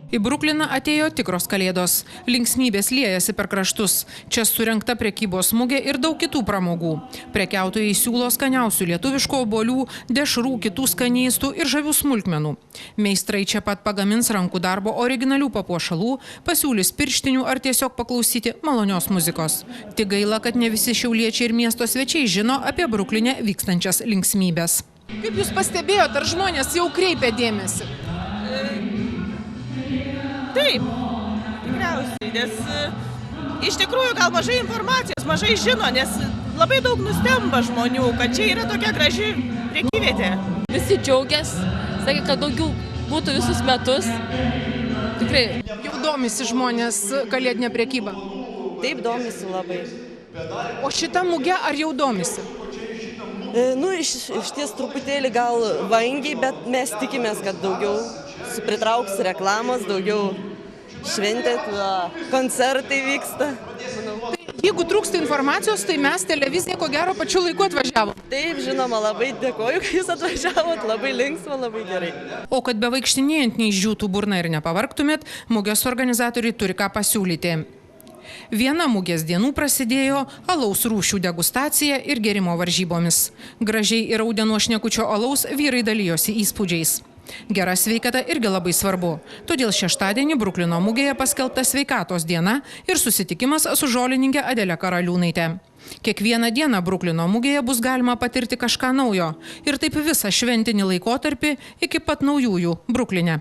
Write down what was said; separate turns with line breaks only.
Į Brukliną atėjo tikros kalėdos. Linksmybės liejasi per kraštus. Čia surengta prekybos mugė ir daug kitų pramogų. Prekiautojai siūlo skaniausių lietuviškų obuolių, dešrų, kitų skanėstų ir žavių smulkmenų. Meistrai čia pat pagamins rankų darbo originalių papuošalų, pasiūlys pirštinių ar tiesiog paklausyti malonios muzikos. Tik gaila, kad ne visi šiauliečiai ir miesto svečiai žino apie Brukline vykstančias linksmybės.
Kaip jūs pastebėjote, ar žmonės jau kreipia dėmesį?
Taip, tikriausiai, nes iš tikrųjų gal mažai informacijos, mažai žino, nes labai daug nustemba žmonių, kad čia yra tokia graži prekyvietė.
Visi džiaugiasi, sakė, kad daugiau būtų visus metus. Tikrai.
Jau domisi žmonės kalėdinę prekybą?
Taip, domisi labai.
O šita mugė ar jau domisi?
Iš ties truputėlį gal vangiai, bet mes tikimės, kad daugiau pritrauks reklamos, daugiau šventė, koncertai vyksta.
Jeigu trūksta informacijos, tai mes televizija ko gero pačiu laiku atvažiavom.
Taip, žinoma, labai dėkoju, kad jūs atvažiavot, labai linksma, labai gerai.
O kad be vaikštinėjant neišdžiūtų burna ir nepavargtumėt, mugės organizatoriai turi ką pasiūlyti. Viena mugės dienų prasidėjo alaus rūšių degustacija ir gėrimo varžybomis. Gražiai ir raudeno šnekučio alaus vyrai dalijosi įspūdžiais. Gera sveikata irgi labai svarbu. Todėl šeštadienį Bruklino mugėje paskelbta sveikatos diena ir susitikimas su žolininke Adele Karaliūnaite. Kiekvieną dieną Bruklino mugėje bus galima patirti kažką naujo. Ir taip visą šventinį laikotarpį iki pat naujųjų Brukline.